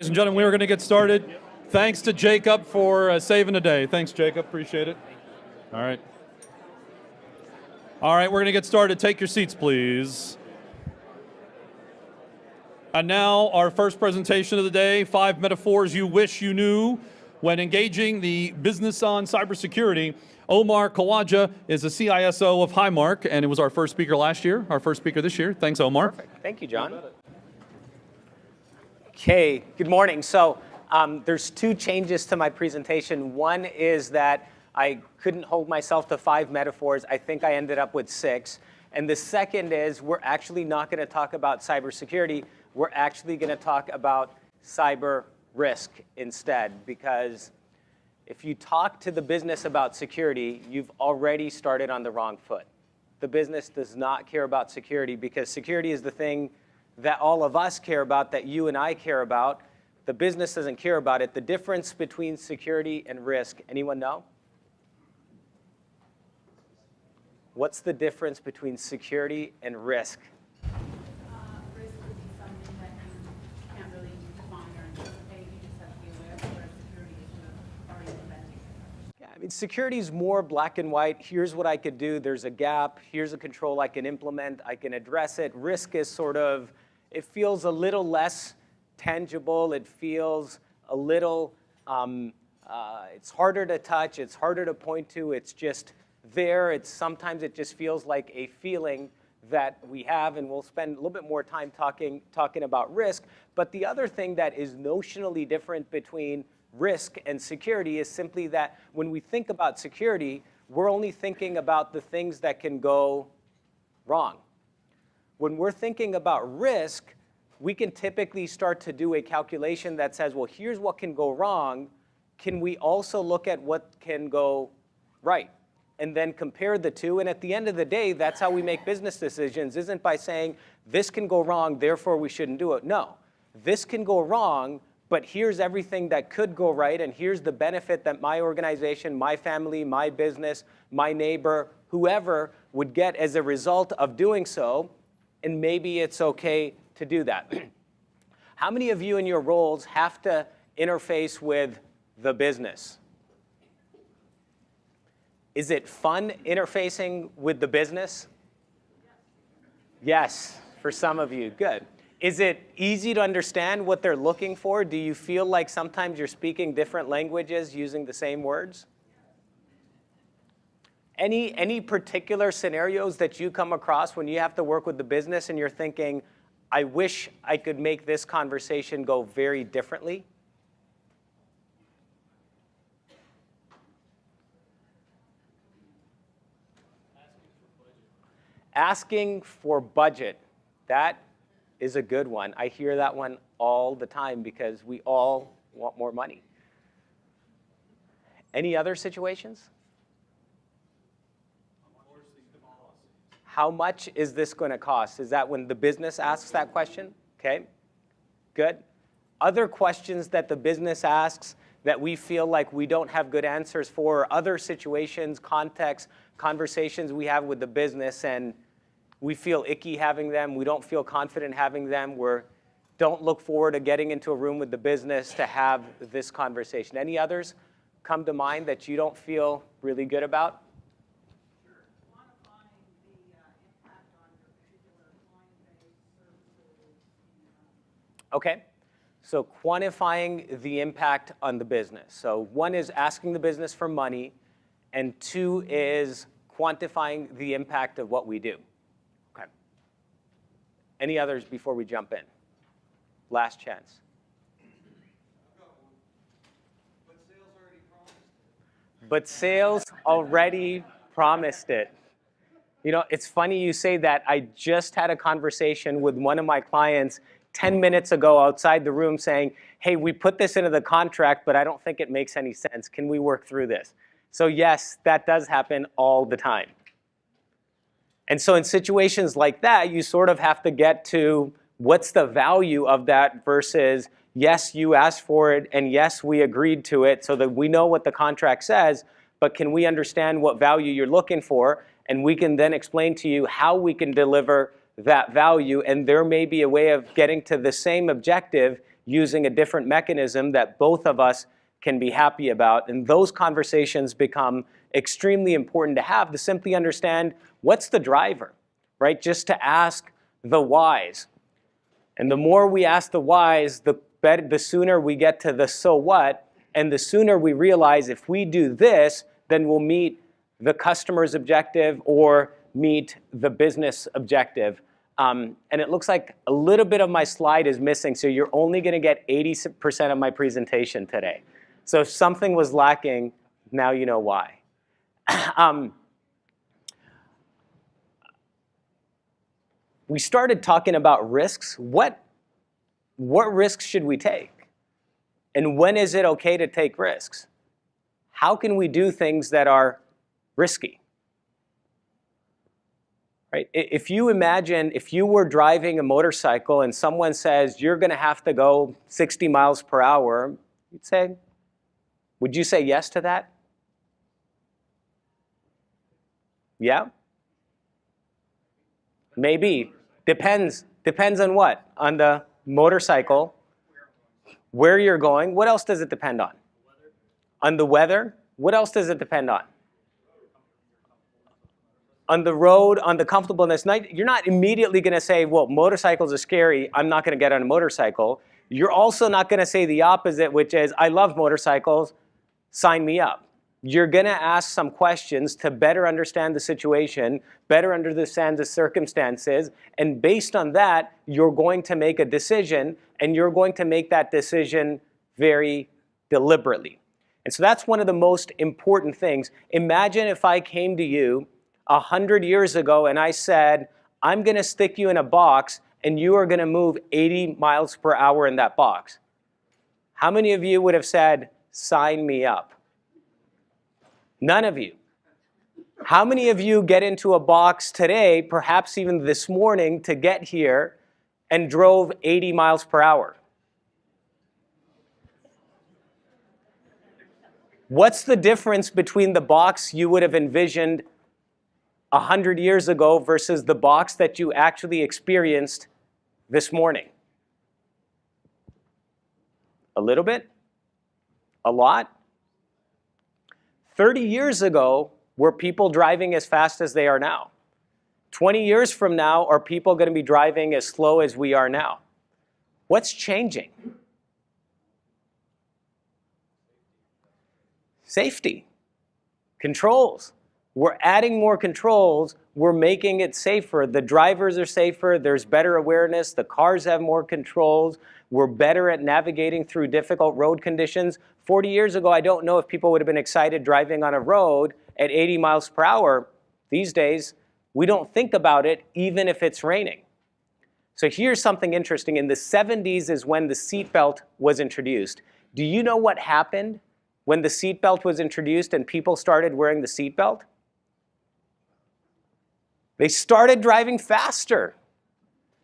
Ladies and gentlemen, we are going to get started. Thanks to Jacob for saving the day. Thanks, Jacob. Appreciate it. All right. All right, we're going to get started. Take your seats, please. And now, our first presentation of the day, 5 metaphors you wish you knew when engaging the business on cybersecurity. Omar Khawaja is the CISO of Highmark, and it was our first speaker last year, our first speaker this year. Thanks, Omar. Perfect. Thank you, John. Okay, good morning. So there's 2 changes to my presentation. One is that I couldn't hold myself to 5 metaphors. I think I ended up with 6. And the second is we're actually not going to talk about cybersecurity. We're actually going to talk about cyber risk instead, because if you talk to the business about security, you've already started on the wrong foot. The business does not care about security because security is the thing that all of us care about, that you and I care about. The business doesn't care about it. The difference between security and risk, anyone know? What's the difference between security and risk? Risk would be something that you can't really define or anticipate. You just have to be aware of where security is sort of already invented. Yeah, I mean, security is more black and white. Here's what I could do. There's a gap. Here's a control I can implement. I can address it. Risk is sort of, it feels a little less tangible. It feels a little, it's harder to touch. It's harder to point to. It's just there. Sometimes it just feels like a feeling that we have, and we'll spend a little bit more time talking about risk. But the other thing that is notionally different between risk and security is simply that when we think about security, we're only thinking about the things that can go wrong. When we're thinking about risk, we can typically start to do a calculation that says, well, here's what can go wrong. Can we also look at what can go right? And then compare the two. And at the end of the day, that's how we make business decisions, isn't by saying, this can go wrong, therefore we shouldn't do it. No, this can go wrong, but here's everything that could go right, and here's the benefit that my organization, my family, my business, my neighbor, whoever would get as a result of doing so, and maybe it's okay to do that. How many of you in your roles have to interface with the business? Is it fun interfacing with the business? Yes, for some of you. Good. Is it easy to understand what they're looking for? Do you feel like sometimes you're speaking different languages using the same words? Any particular scenarios that you come across when you have to work with the business and you're thinking, I wish I could make this conversation go very differently? Asking for budget. That is a good one. I hear that one all the time because we all want more money. Any other situations? How much is this going to cost? Is that when the business asks that question? Okay, good. Other questions that the business asks that we feel like we don't have good answers for, or other situations, contexts, conversations we have with the business, and we feel icky having them, we don't feel confident having them, we don't look forward to getting into a room with the business to have this conversation. Any others come to mind that you don't feel really good about? Okay, so quantifying the impact on the business. So 1 is asking the business for money, and 2 is quantifying the impact of what we do. Okay. Any others before we jump in? Last chance. But sales already promised it. You know, it's funny you say that. I just had a conversation with one of my clients 10 minutes ago outside the room saying, hey, we put this into the contract, but I don't think it makes any sense. Can we work through this? So yes, that does happen all the time. And so in situations like that, you sort of have to get to what's the value of that versus, yes, you asked for it, and yes, we agreed to it so that we know what the contract says, but can we understand what value you're looking for? And we can then explain to you how we can deliver that value, and there may be a way of getting to the same objective using a different mechanism that both of us can be happy about. And those conversations become extremely important to have to simply understand what's the driver, right? Just to ask the whys. And the more we ask the whys, the sooner we get to the so what, and the sooner we realize if we do this, then we'll meet the customer's objective or meet the business objective. And it looks like a little bit of my slide is missing, so you're only going to get 80% of my presentation today. So if something was lacking, now you know why. We started talking about risks. What risks should we take? And when is it okay to take risks? How can we do things that are risky? Right? If you imagine, if you were driving a motorcycle and someone says, you're going to have to go 60 miles per hour, you'd say, would you say yes to that? Yeah? Maybe. Depends on what? On the motorcycle, where you're going. What else does it depend on? On the weather. What else does it depend on? On the road, on the comfortableness. You're not immediately going to say, well, motorcycles are scary, I'm not going to get on a motorcycle. You're also not going to say the opposite, which is, I love motorcycles, sign me up. You're going to ask some questions to better understand the situation, better understand the circumstances, and based on that, you're going to make a decision, and you're going to make that decision very deliberately. And so that's one of the most important things. Imagine if I came to you 100 years ago and I said, I'm going to stick you in a box and you are going to move 80 miles per hour in that box. How many of you would have said, sign me up? None of you. How many of you get into a box today, perhaps even this morning, to get here and drove 80 miles per hour? What's the difference between the box you would have envisioned 100 years ago versus the box that you actually experienced this morning? A little bit? A lot? 30 years ago, were people driving as fast as they are now? 20 years from now, are people going to be driving as slow as we are now? What's changing? Safety. Controls. We're adding more controls. We're making it safer. The drivers are safer. There's better awareness. The cars have more controls. We're better at navigating through difficult road conditions. 40 years ago, I don't know if people would have been excited driving on a road at 80 miles per hour. These days, we don't think about it even if it's raining. So here's something interesting. In the 70s is when the seatbelt was introduced. Do you know what happened when the seatbelt was introduced and people started wearing the seatbelt? They started driving faster,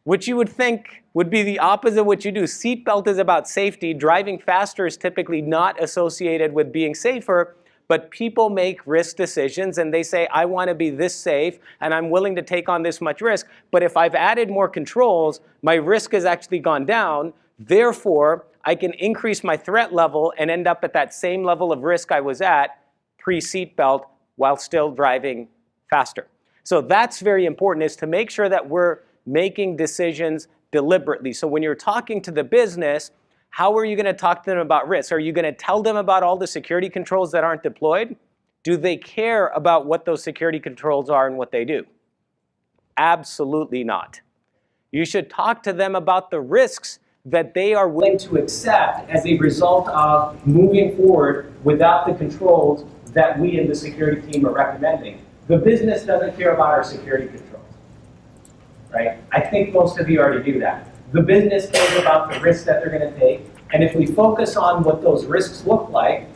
which you would think would be the opposite of what you do. Seatbelt is about safety. Driving faster is typically not associated with being safer, but people make risk decisions and they say, I want to be this safe and I'm willing to take on this much risk, but if I've added more controls, my risk has actually gone down. Therefore, I can increase my threat level and end up at that same level of risk I was at pre-seatbelt while still driving faster. So that's very important, is to make sure that we're making decisions deliberately. So when you're talking to the business, how are you going to talk to them about risk? Are you going to tell them about all the security controls that aren't deployed? Do they care about what those security controls are and what they do? Absolutely not. You should talk to them about the risks that they are willing to accept as a result of moving forward without the controls that we in the security team are recommending. The business doesn't care about our security controls, right? I think most of you already do that. The business cares about the risks that they're going to take, and if we focus on what those risks look like,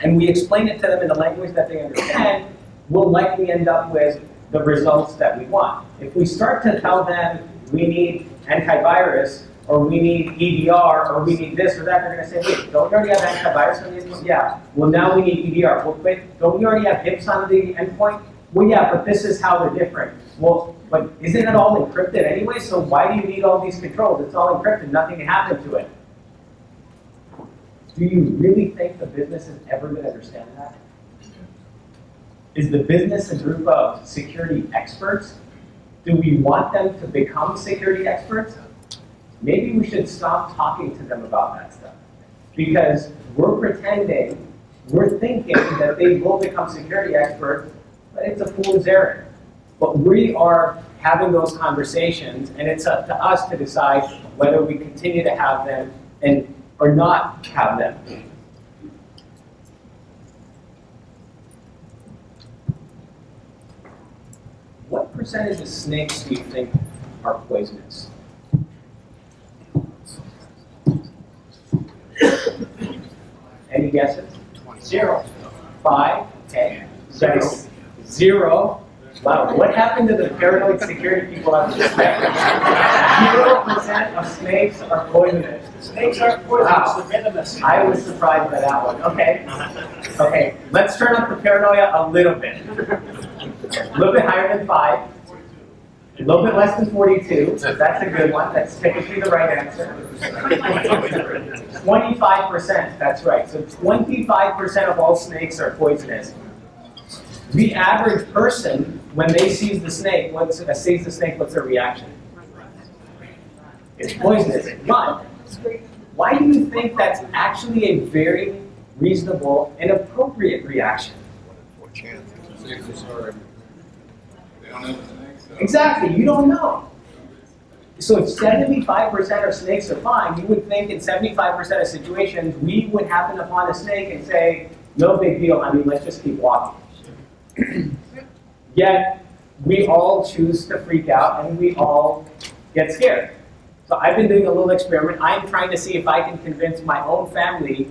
and we explain it to them in the language that they understand, we'll likely end up with the results that we want. If we start to tell them we need antivirus, or we need EDR, or we need this or that, they're going to say, wait, don't we already have antivirus on the endpoint? Yeah. Well, now we need EDR. Well, wait, don't we already have HIPS on the endpoint? Well, yeah, but this is how they're different. Well, but isn't it all encrypted anyway? So why do you need all these controls? It's all encrypted. Nothing can happen to it. Do you really think the business is ever going to understand that? Is the business a group of security experts? Do we want them to become security experts? Maybe we should stop talking to them about that stuff. Because we're pretending, we're thinking that they will become security experts, but it's a fool's errand. But we are having those conversations, and it's up to us to decide whether we continue to have them or not have them. What percentage of snakes do you think are poisonous? Any guesses? 0. 5, 10, 0. Wow, what happened to the paranoid security people on the spectrum? 0% of snakes are poisonous. Snakes aren't poisonous, they're venomous. I was surprised by that one. Okay. Okay, let's turn up the paranoia a little bit. A little bit higher than 5. A little bit less than 42. That's a good one. That's typically the right answer. 25%, that's right. So 25% of all snakes are poisonous. The average person, when they sees the snake, what's their reaction? It's poisonous. But why do you think that's actually a very reasonable and appropriate reaction? Exactly, you don't know. So if 75% of snakes are fine, you would think in 75% of situations, we would happen upon a snake and say, no big deal, I mean, let's just keep walking. Yet, we all choose to freak out and we all get scared. So I've been doing a little experiment. I'm trying to see if I can convince my own family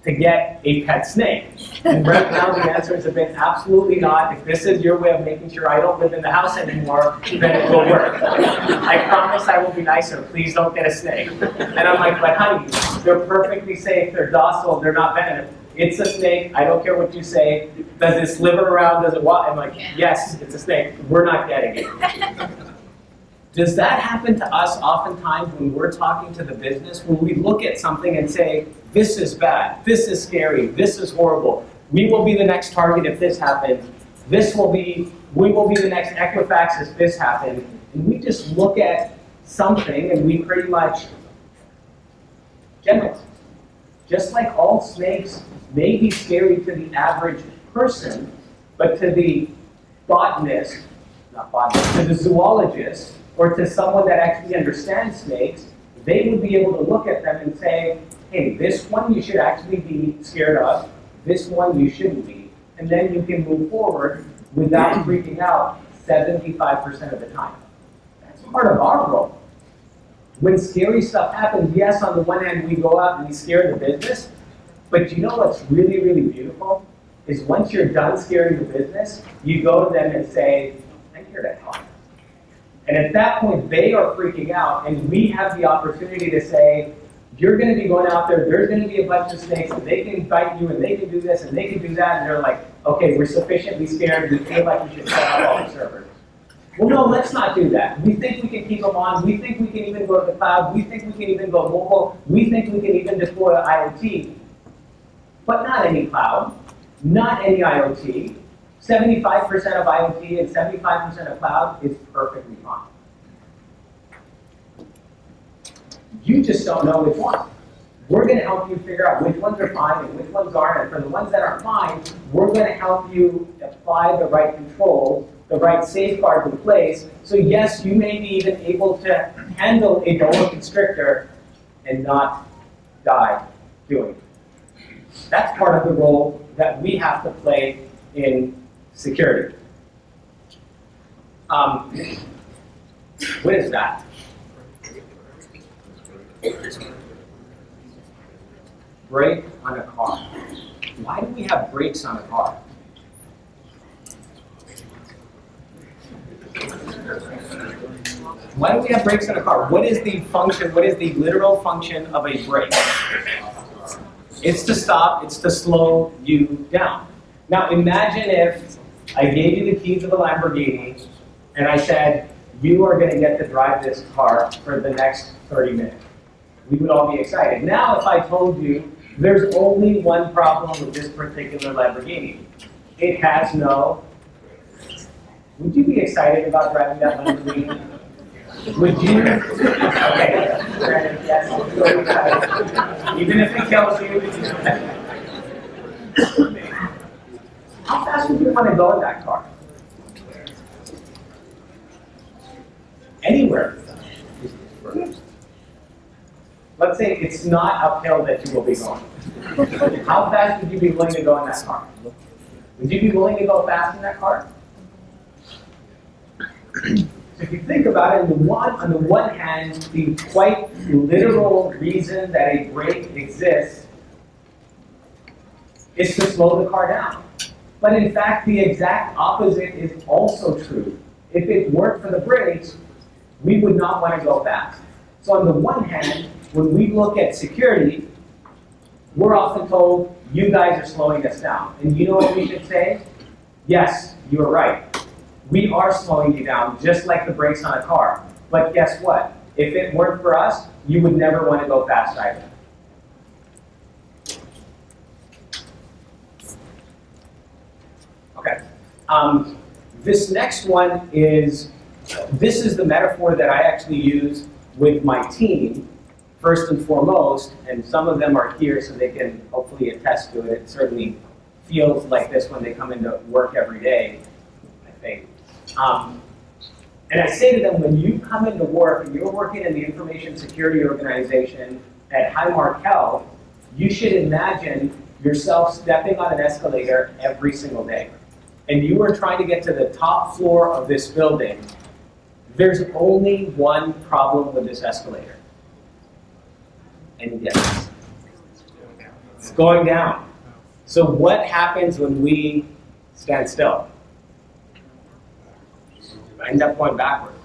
to get a pet snake. And right now the answers have been absolutely not. If this is your way of making sure I don't live in the house anymore, then it will work. I promise I will be nicer. Please don't get a snake. And I'm like, but honey, they're perfectly safe. They're docile. They're not venomous. It's a snake. I don't care what you say. Does it sliver around? Does it walk? I'm like, yes, it's a snake. We're not getting it. Does that happen to us oftentimes when we're talking to the business, when we look at something and say, this is bad, this is scary, this is horrible, we will be the next target if this happens, we will be the next Equifax if this happens, and we just look at something and we pretty much generalize. Just like all snakes may be scary to the average person, but to the botanist, to the zoologist, or to someone that actually understands snakes, they would be able to look at them and say, hey, this one you should actually be scared of, this one you shouldn't be, and then you can move forward without freaking out 75% of the time. That's part of our role. When scary stuff happens, yes, on the one hand, we go out and we scare the business, but you know what's really, really beautiful? Is once you're done scaring the business, you go to them and say, I'm here to help. And at that point, they are freaking out, and we have the opportunity to say, you're going to be going out there, there's going to be a bunch of snakes, and they can bite you, and they can do this, and they can do that, and they're like, okay, we're sufficiently scared, we feel like we should shut off all the servers. Well, no, let's not do that. We think we can keep them on, we think we can even go to the cloud, we think we can even go mobile, we think we can even deploy IoT, but not any cloud, not any IoT. 75% of IoT and 75% of cloud is perfectly fine. You just don't know which one. We're going to help you figure out which ones are fine and which ones aren't. And for the ones that aren't fine, we're going to help you apply the right controls, the right safeguards in place. So yes, you may be even able to handle a boa constrictor and not die doing it. That's part of the role that we have to play in security. What is that? Brake on a car. Why do we have brakes on a car? Why do we have brakes on a car? What is the function, what is the literal function of a brake? It's to stop, it's to slow you down. Now imagine if I gave you the keys of a Lamborghini and I said, you are going to get to drive this car for the next 30 minutes. We would all be excited. Now if I told you There's only one problem with this particular Lamborghini. It has no. Would you be excited about driving that Lamborghini? Would you? Okay. Yes. Even if it kills you. How fast would you want to go in that car? Anywhere. Let's say it's not uphill that you will be going. How fast would you be willing to go in that car? Would you be willing to go fast in that car? So if you think about it, on the one hand, the quite literal reason that a brake exists is to slow the car down. But in fact, the exact opposite is also true. If it weren't for the brakes, we would not want to go fast. So on the one hand, when we look at security, we're often told, you guys are slowing us down. And you know what we should say? Yes, you are right. We are slowing you down, just like the brakes on a car. But guess what? If it weren't for us, you would never want to go fast either. Okay. This next one is, this is the metaphor that I actually use with my team, first and foremost, and some of them are here so they can hopefully attest to it. It certainly feels like this when they come into work every day, I think. And I say to them, when you come into work and you're working in the information security organization at Highmark Health, you should imagine yourself stepping on an escalator every single day. And you are trying to get to the top floor of this building. There's only one problem with this escalator. And yes, it's going down. So what happens when we stand still? We end up going backwards.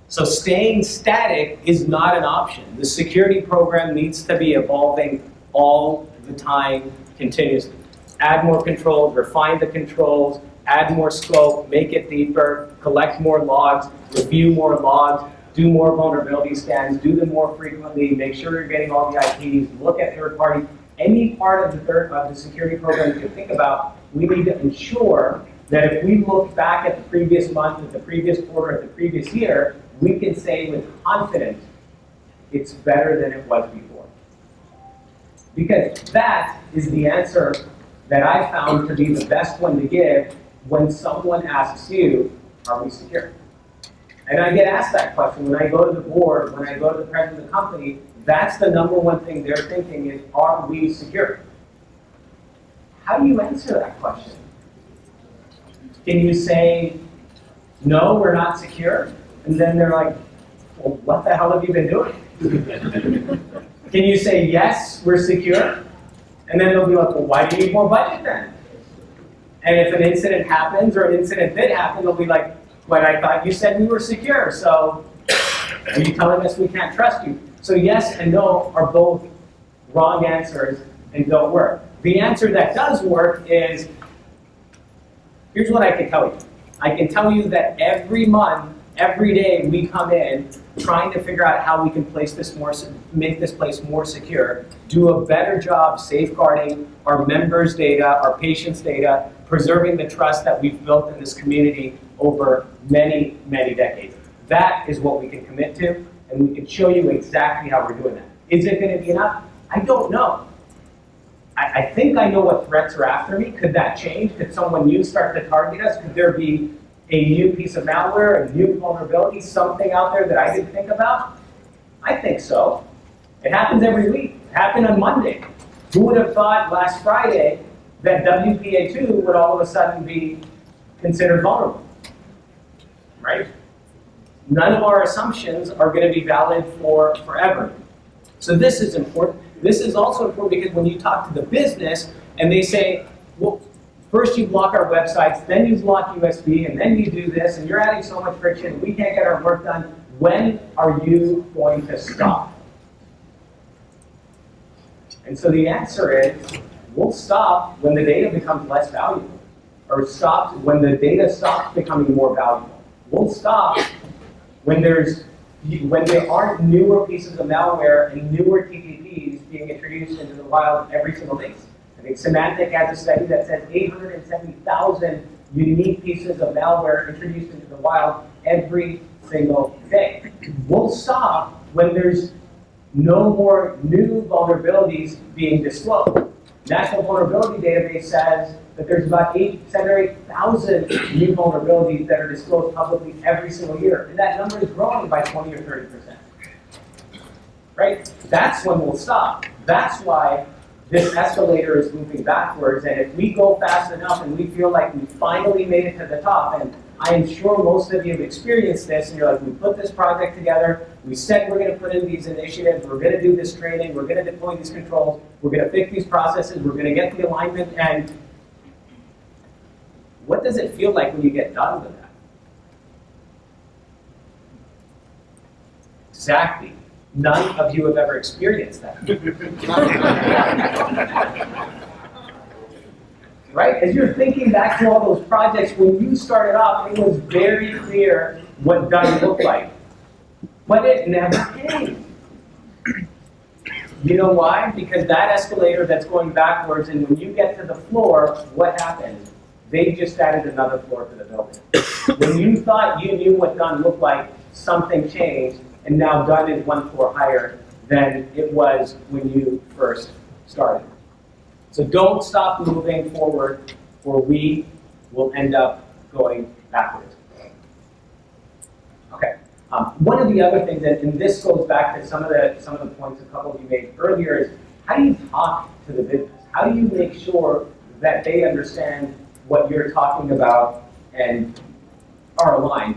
So staying static is not an option. The security program needs to be evolving all the time, continuously. Add more controls, refine the controls, add more scope, make it deeper, collect more logs, review more logs, do more vulnerability scans, do them more frequently, make sure you're getting all the IPs, look at third parties. Any part of the security program you think about, we need to ensure that if we look back at the previous month, at the previous quarter, at the previous year, we can say with confidence, it's better than it was before. Because that is the answer that I found to be the best one to give when someone asks you, are we secure? And I get asked that question when I go to the board, when I go to the president of the company. That's the number one thing they're thinking is, are we secure? How do you answer that question? Can you say, no, we're not secure? And then they're like, well, what the hell have you been doing? Can you say, yes, we're secure? And then they'll be like, well, why do you need more budget then? And if an incident happens, or an incident did happen, they'll be like, but I thought you said we were secure, so are you telling us we can't trust you? So yes and no are both wrong answers and don't work. The answer that does work is, here's what I can tell you. I can tell you that every month, every day we come in trying to figure out how we can make this place more secure, do a better job safeguarding our members' data, our patients' data, preserving the trust that we've built in this community over many, many decades. That is what we can commit to, and we can show you exactly how we're doing that. Is it going to be enough? I don't know. I think I know what threats are after me. Could that change? Could someone new start to target us? Could there be a new piece of malware, a new vulnerability, something out there that I didn't think about? I think so. It happens every week. It happened on Monday. Who would have thought last Friday that WPA2 would all of a sudden be considered vulnerable? Right? None of our assumptions are going to be valid for forever. So this is important. This is also important because when you talk to the business and they say, well, first you block our websites, then you block USB, and then you do this, and you're adding so much friction, we can't get our work done. When are you going to stop? And so the answer is, we'll stop when the data becomes less valuable, or stop when the data stops becoming more valuable. We'll stop when there aren't newer pieces of malware and newer TTPs being introduced into the wild every single day. I think Symantec has a study that says 870,000 unique pieces of malware introduced into the wild every single day. We'll stop when there's no more new vulnerabilities being disclosed. National Vulnerability Database says that there's about 7,000 or 8,000 new vulnerabilities that are disclosed publicly every single year. And that number is growing by 20 or 30%. Right? That's when we'll stop. That's why this escalator is moving backwards. And if we go fast enough and we feel like we finally made it to the top, and I am sure most of you have experienced this, and you're like, we put this project together, we said we're going to put in these initiatives, we're going to do this training, we're going to deploy these controls, we're going to fix these processes, we're going to get the alignment, and what does it feel like when you get done with that? Exactly. None of you have ever experienced that. Right? As you're thinking back to all those projects, when you started off, it was very clear what done looked like. But it never came. You know why? Because that escalator that's going backwards, and when you get to the floor, what happens? They just added another floor to the building. When you thought you knew what done looked like, something changed, and now done is one floor higher than it was when you first started. So don't stop moving forward, or we will end up going backwards. Okay. One of the other things, and this goes back to some of the points a couple of you made earlier, is how do you talk to the business? How do you make sure that they understand what you're talking about and are aligned?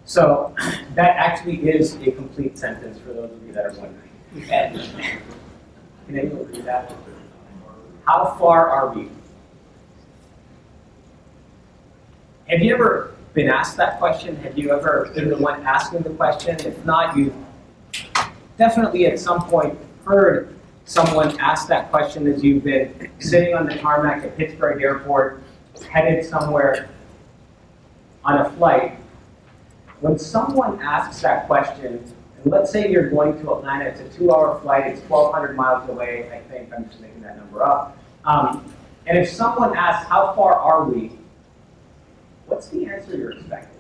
So that actually is a complete sentence for those of you that are wondering. And can anyone read that? How far are we? Have you ever been asked that question? Have you ever been the one asking the question? If not, you've definitely at some point heard someone ask that question as you've been sitting on the tarmac at Pittsburgh Airport, headed somewhere on a flight. When someone asks that question, and let's say you're going to Atlanta, it's a 2-hour flight, it's 1,200 miles away, I think, I'm just making that number up. And if someone asks, how far are we? What's the answer you're expecting?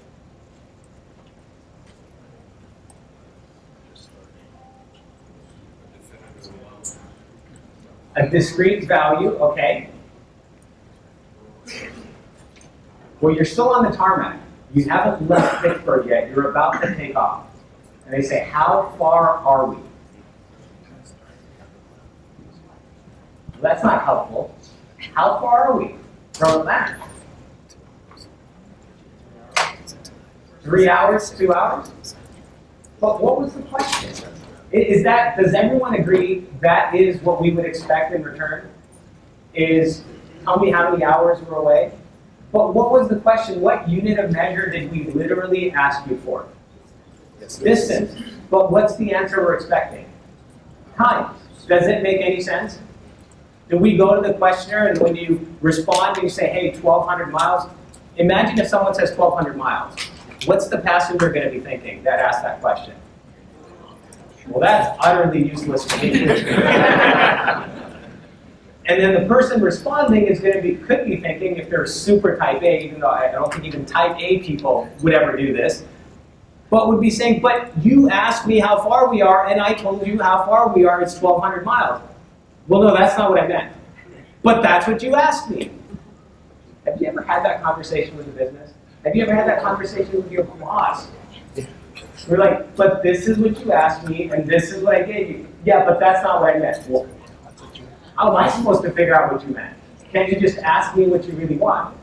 A discrete value, okay. Well, you're still on the tarmac. You haven't left Pittsburgh yet. You're about to take off. And they say, how far are we? Well, that's not helpful. How far are we from Atlanta? 3 hours, 2 hours? But what was the question? Does everyone agree that is what we would expect in return? Is tell me how many hours we're away? But what was the question? What unit of measure did we literally ask you for? Distance. But what's the answer we're expecting? Time. Does it make any sense? Do we go to the questionnaire and when you respond and you say, hey, 1,200 miles? Imagine if someone says 1,200 miles. What's the passenger going to be thinking that asked that question? Well, that's utterly useless to me. And then the person responding is could be thinking, if they're super type A, even though I don't think even type A people would ever do this, but would be saying, but you asked me how far we are, and I told you how far we are, it's 1,200 miles. Well, no, that's not what I meant. But that's what you asked me. Have you ever had that conversation with a business? Have you ever had that conversation with your boss? We're like, but this is what you asked me, and this is what I gave you. Yeah, but that's not what I meant. Well, how am I supposed to figure out what you meant? Can't you just ask me what you really want?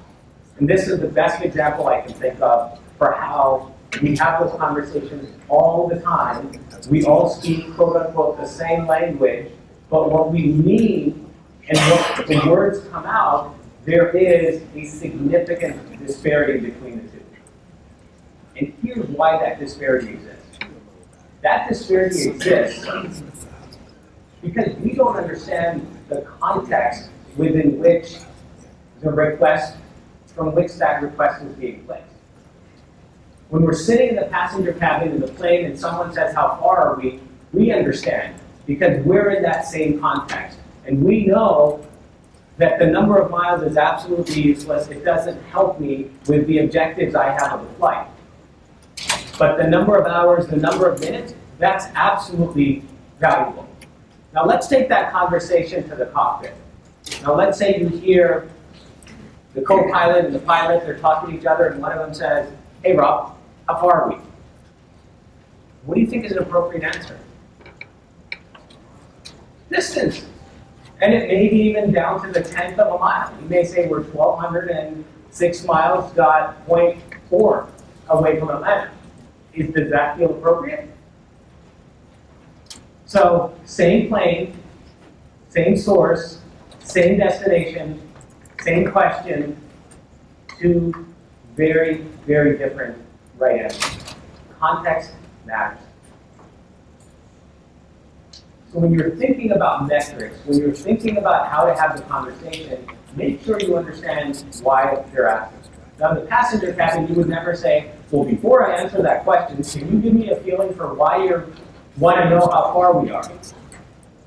And this is the best example I can think of for how we have those conversations all the time. We all speak, quote unquote, the same language, but what we mean and what the words come out, there is a significant disparity between the two. And here's why that disparity exists. That disparity exists because we don't understand the context within which the request, from which that request is being placed. When we're sitting in the passenger cabin in the plane and someone says, how far are we? We understand because we're in that same context. And we know that the number of miles is absolutely useless. It doesn't help me with the objectives I have of the flight. But the number of hours, the number of minutes, that's absolutely valuable. Now let's take that conversation to the cockpit. Now let's say you hear the co-pilot and the pilot, they're talking to each other, and one of them says, "Hey Rob, how far are we?" What do you think is an appropriate answer? Distance. And it may be even down to the 10th of a mile. You may say we're 1,206 miles, got 0.4 away from Atlanta. Does that feel appropriate? So, same plane, same source, same destination, same question, two very, very different right answers. Context matters. So when you're thinking about metrics, when you're thinking about how to have the conversation, make sure you understand why they're asking. Now, in the passenger cabin, you would never say, well, before I answer that question, can you give me a feeling for why you want to know how far we are?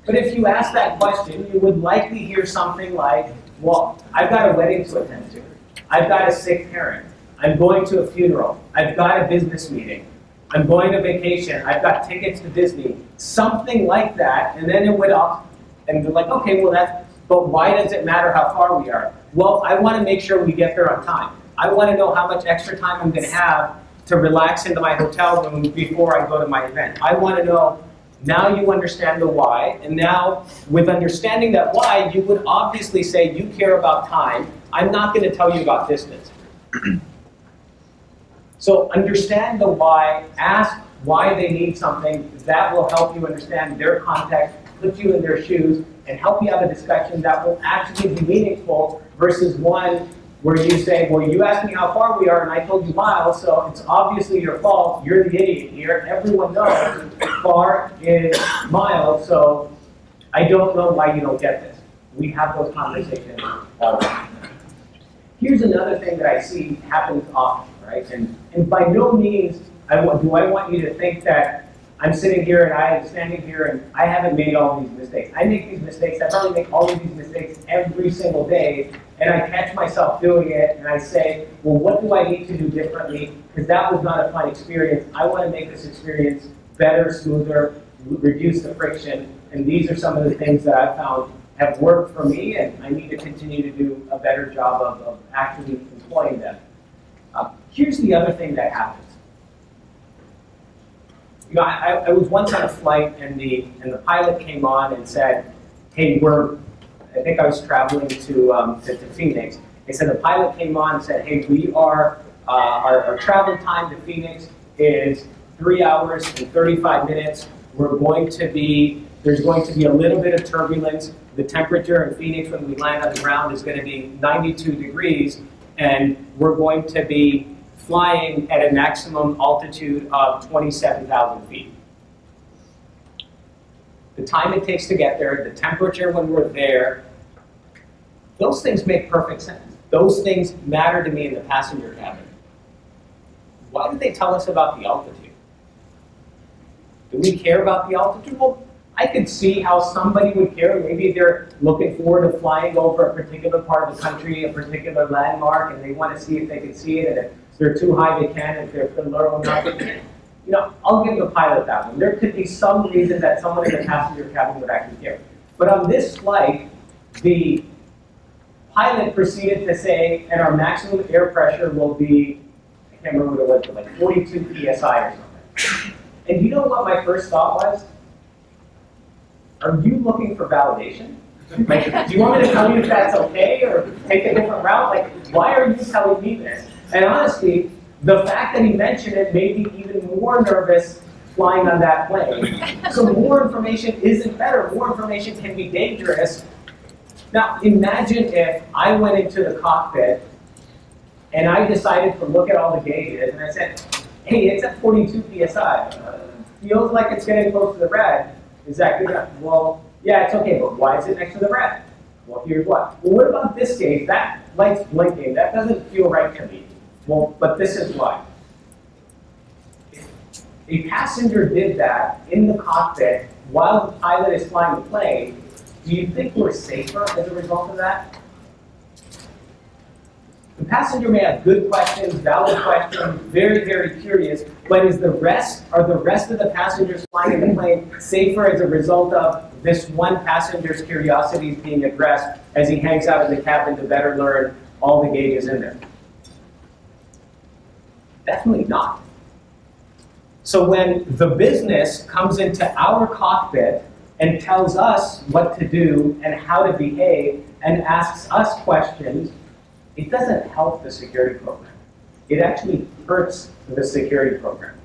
But if you ask that question, you would likely hear something like, well, I've got a wedding to attend to. I've got a sick parent. I'm going to a funeral. I've got a business meeting. I'm going to vacation. I've got tickets to Disney. Something like that, and then it would up, and they're like, okay, well, but why does it matter how far we are? Well, I want to make sure we get there on time. I want to know how much extra time I'm going to have to relax into my hotel room before I go to my event. I want to know. Now you understand the why, and now with understanding that why, you would obviously say you care about time. I'm not going to tell you about distance. So understand the why, ask why they need something. That will help you understand their context, put you in their shoes, and help you have a discussion that will actually be meaningful versus one where you say, well, you asked me how far we are, and I told you miles, so it's obviously your fault. You're the idiot here. Everyone knows far is miles, so I don't know why you don't get this. We have those conversations all the time. Here's another thing that I see happens often, right? And by no means do I want you to think that I'm sitting here and I'm standing here and I haven't made all these mistakes. I make these mistakes. I probably make all of these mistakes every single day, and I catch myself doing it, and I say, well, what do I need to do differently? Because that was not a fun experience. I want to make this experience better, smoother, reduce the friction, and these are some of the things that I've found have worked for me, and I need to continue to do a better job of actually employing them. Here's the other thing that happens. You know, I was once on a flight, and the pilot came on and said, "Hey, I think I was traveling to Phoenix." They said the pilot came on and said, "Hey, our travel time to Phoenix is 3 hours and 35 minutes. There's going to be a little bit of turbulence. The temperature in Phoenix when we land on the ground is going to be 92 degrees, and we're going to be flying at a maximum altitude of 27,000 feet. The time it takes to get there, the temperature when we're there, those things make perfect sense. Those things matter to me in the passenger cabin. Why did they tell us about the altitude? Do we care about the altitude? Well, I could see how somebody would care. Maybe they're looking forward to flying over a particular part of the country, a particular landmark, and they want to see if they can see it, and if they're too high, they can. If they're low enough, they can. You know, I'll give the pilot that one. There could be some reason that someone in the passenger cabin would actually care. But on this flight, the pilot proceeded to say, and our maximum air pressure will be, I can't remember what it was, but like 42 psi or something. And you know what my first thought was? Are you looking for validation? Like, do you want me to tell you if that's okay or take a different route? Like, why are you telling me this? And honestly, the fact that he mentioned it made me even more nervous flying on that plane. So more information isn't better. More information can be dangerous. Now, imagine if I went into the cockpit and I decided to look at all the gauges and I said, hey, it's at 42 psi. Feels like it's getting close to the red. Is that good enough? Well, yeah, it's okay, but why is it next to the red? Well, here's why. Well, what about this gauge? That light's blinking. That doesn't feel right to me. Well, but this is why. a passenger did that in the cockpit while the pilot is flying the plane, do you think we're safer as a result of that? The passenger may have good questions, valid questions, very, very curious, but are the rest of the passengers flying in the plane safer as a result of this one passenger's curiosities being addressed as he hangs out in the cabin to better learn all the gauges in there? Definitely not. So when the business comes into our cockpit and tells us what to do and how to behave and asks us questions, it doesn't help the security program. It actually hurts the security program.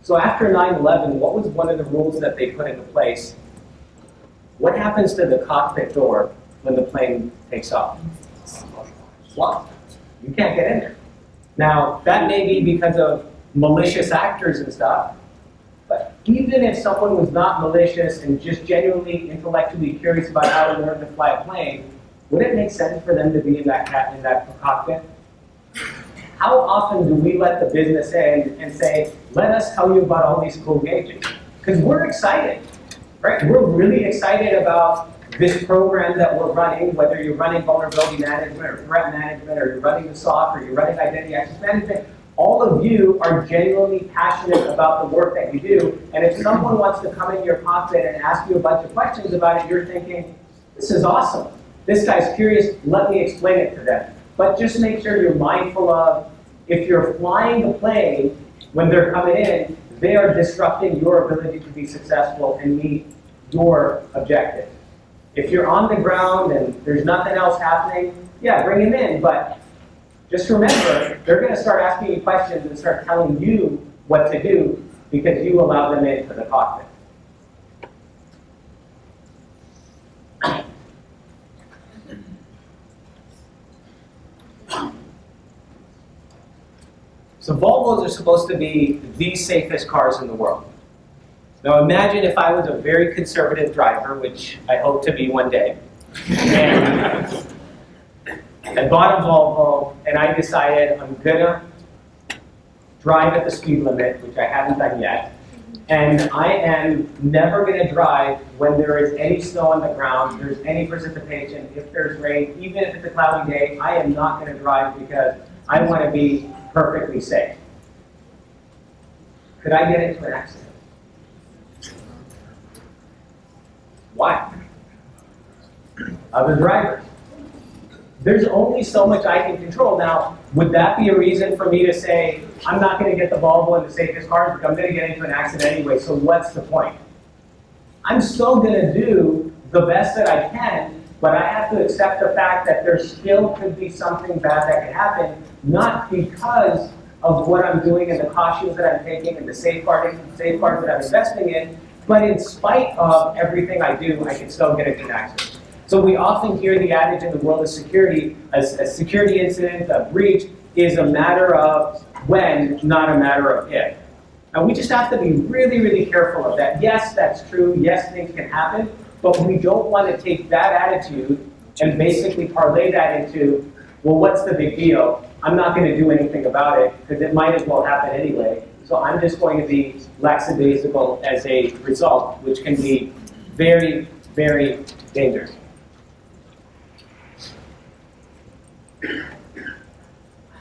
So after 9/11, what was one of the rules that they put into place? What happens to the cockpit door when the plane takes off? Locked. You can't get in there. Now, that may be because of malicious actors and stuff, but even if someone was not malicious and just genuinely intellectually curious about how to learn to fly a plane, would it make sense for them to be in that cockpit? How often do we let the business in and say, let us tell you about all these cool gauges? Because we're excited, right? We're really excited about this program that we're running, whether you're running vulnerability management or threat management, or you're running the SOC, or you're running identity access management. All of you are genuinely passionate about the work that you do. And if someone wants to come into your cockpit and ask you a bunch of questions about it, you're thinking, this is awesome. This guy's curious, let me explain it to them. But just make sure you're mindful of, if you're flying the plane, when they're coming in, they are disrupting your ability to be successful and meet your objectives. If you're on the ground and there's nothing else happening, yeah, bring them in. But just remember, they're going to start asking you questions and start telling you what to do because you allow them into the cockpit. So Volvos are supposed to be the safest cars in the world. Now imagine if I was a very conservative driver, which I hope to be one day, and I bought a Volvo and I decided I'm gonna drive at the speed limit, which I haven't done yet, and I am never gonna drive when there is any snow on the ground, there's any precipitation, if there's rain, even if it's a cloudy day, I am not gonna drive because I wanna be perfectly safe. Could I get into an accident? Why? Other drivers. There's only so much I can control. Now, would that be a reason for me to say, I'm not going to get the Volvo in the safest cars because I'm going to get into an accident anyway, so what's the point? I'm still going to do the best that I can, but I have to accept the fact that there still could be something bad that can happen, not because of what I'm doing and the cautions that I'm taking and the safeguards that I'm investing in, but in spite of everything I do, I can still get into an accident. So we often hear the adage in the world of security, a security incident, a breach, is a matter of when, not a matter of if. And we just have to be really, really careful of that. Yes, that's true. Yes, things can happen. But we don't want to take that attitude and basically parlay that into, well, what's the big deal? I'm not going to do anything about it because it might as well happen anyway. So I'm just going to be lackadaisical as a result, which can be very, very dangerous.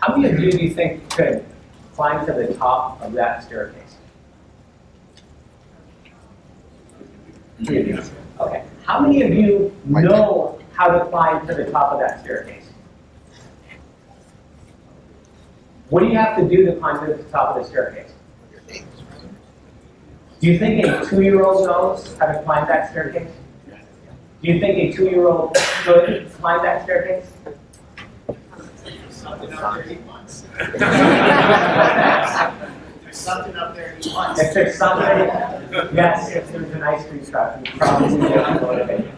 How many of you do you think could climb to the top of that staircase? Okay. How many of you know how to climb to the top of that staircase? What do you have to do to climb to the top of the staircase? Do you think a 2-year-old knows how to climb that staircase? Do you think a 2-year-old could climb that staircase? Something up there he wants. There's something up there he wants. If there's something, yes, if there's an ice cream truck, you probably will motivate it.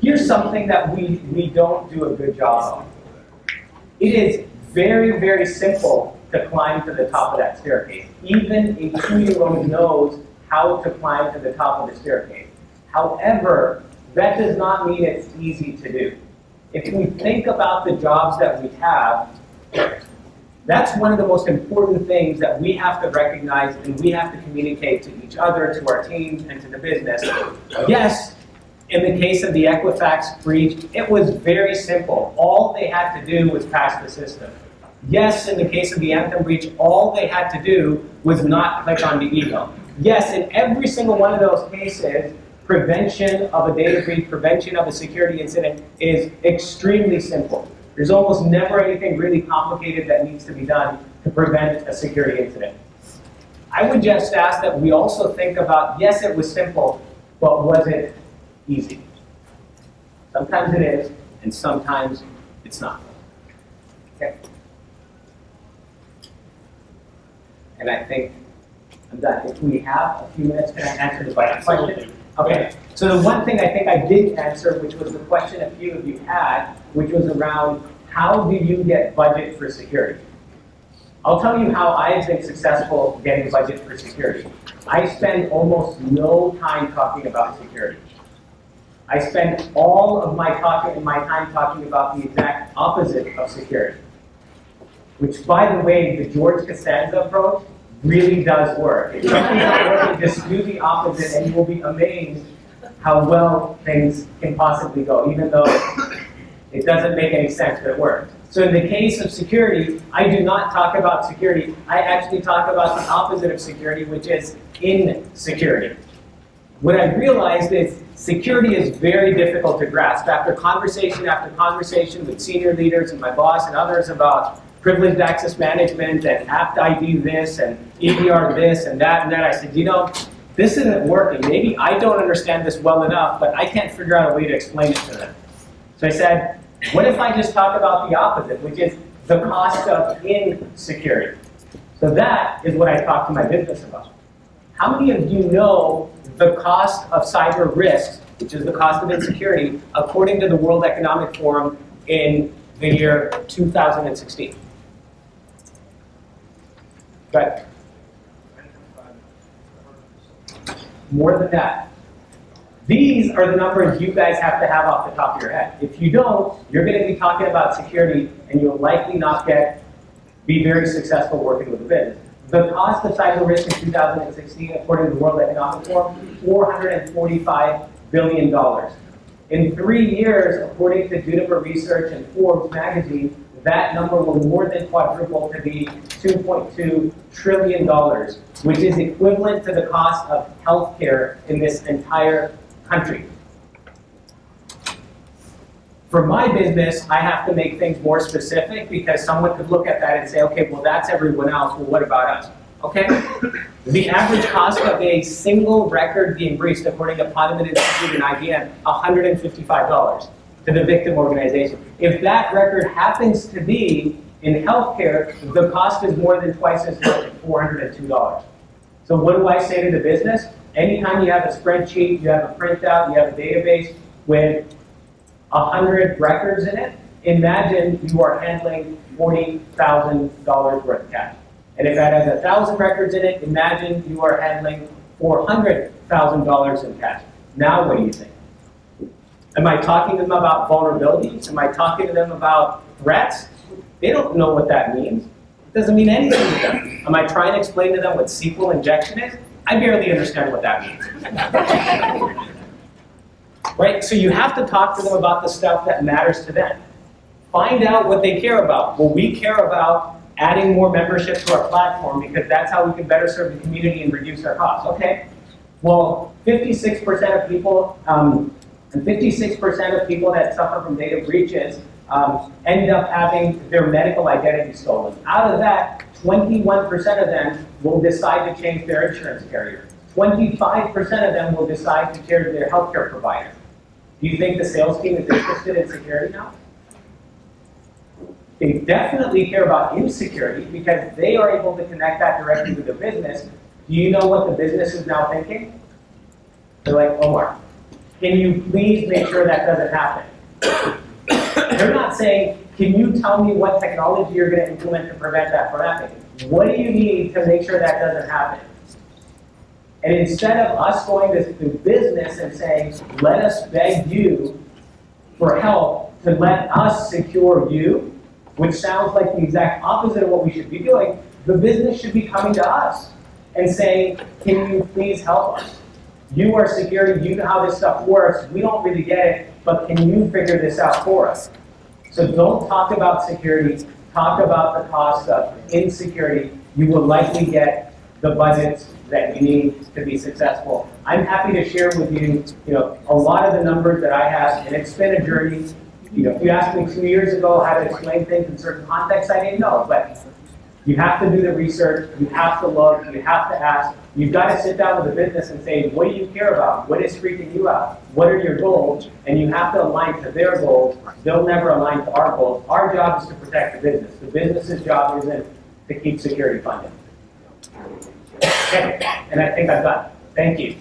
Here's something that we don't do a good job of. It is very, very simple to climb to the top of that staircase. Even a 2-year-old knows how to climb to the top of the staircase. However, that does not mean it's easy to do. If we think about the jobs that we have, That's one of the most important things that we have to recognize and we have to communicate to each other, to our teams, and to the business. Yes, in the case of the Equifax breach, it was very simple. All they had to do was pass the system. Yes, in the case of the Anthem breach, all they had to do was not click on the email. Yes, in every single one of those cases, prevention of a data breach, prevention of a security incident is extremely simple. There's almost never anything really complicated that needs to be done to prevent a security incident. I would just ask that we also think about, yes, it was simple, but was it easy? Sometimes it is, and sometimes it's not. Okay. And I think I'm done. If we have a few minutes, can I answer the question? Okay. So the one thing I think I did answer, which was the question a few of you had, which was around how do you get budget for security? I'll tell you how I've been successful getting budget for security. I spend almost no time talking about security. I spend all of my time talking about the exact opposite of security. Which, by the way, the George Costanza approach really does work. If something's not working, just do the opposite and you will be amazed how well things can possibly go, even though it doesn't make any sense, but it works. So in the case of security, I do not talk about security. I actually talk about the opposite of security, which is insecurity. What I realized is security is very difficult to grasp. After conversation with senior leaders and my boss and others about privileged access management and apt ID this and EDR this and that, I said, you know, this isn't working. Maybe I don't understand this well enough, but I can't figure out a way to explain it to them. So I said, what if I just talk about the opposite, which is the cost of insecurity? So that is what I talk to my business about. How many of you know the cost of cyber risks, which is the cost of insecurity, according to the World Economic Forum in the year 2016? Right. More than that. These are the numbers you guys have to have off the top of your head. If you don't, you're going to be talking about security and you'll likely not be very successful working with the business. The cost of cyber risk in 2016, according to the World Economic Forum, $445 billion. In 3 years, according to Juniper Research and Forbes magazine, that number will more than quadruple to be $2.2 trillion, which is equivalent to the cost of healthcare in this entire country. For my business, I have to make things more specific because someone could look at that and say, okay, well, that's everyone else. Well, what about us? Okay? The average cost of a single record being breached, according to Ponemon Institute and IBM, $155 to the victim organization. If that record happens to be in healthcare, the cost is more than twice as much at $402. So what do I say to the business? Anytime you have a spreadsheet, you have a printout, you have a database with 100 records in it, imagine you are handling $40,000 worth of cash. And if that has 1,000 records in it, imagine you are handling $400,000 in cash. Now what do you think? Am I talking to them about vulnerabilities? Am I talking to them about threats? They don't know what that means. It doesn't mean anything to them. Am I trying to explain to them what SQL injection is? I barely understand what that means. Right? So you have to talk to them about the stuff that matters to them. Find out what they care about. Well, we care about adding more membership to our platform because that's how we can better serve the community and reduce our costs. Okay. Well, 56% of people, that suffer from data breaches end up having their medical identity stolen. Out of that, 21% of them will decide to change their insurance carrier. 25% of them will decide to change their healthcare provider. Do you think the sales team is interested in security now? They definitely care about insecurity because they are able to connect that directly with the business. Do you know what the business is now thinking? They're like, Omar, can you please make sure that doesn't happen? They're not saying, can you tell me what technology you're going to implement to prevent that from happening? What do you need to make sure that doesn't happen? And instead of us going to business and saying, let us beg you for help to let us secure you, which sounds like the exact opposite of what we should be doing, the business should be coming to us and saying, can you please help us? You are security, you know how this stuff works, we don't really get it, but can you figure this out for us? So don't talk about security, talk about the cost of insecurity. You will likely get the budgets that you need to be successful. I'm happy to share with you, a lot of the numbers that I have, and it's been a journey. If you asked me 2 years ago how to explain things in certain contexts, I didn't know, but you have to do the research, you have to look, you have to ask. You've got to sit down with the business and say, what do you care about? What is freaking you out? What are your goals? And you have to align to their goals. They'll never align to our goals. Our job is to protect the business. The business's job isn't to keep security funded. Okay, and I think I'm done. Thank you.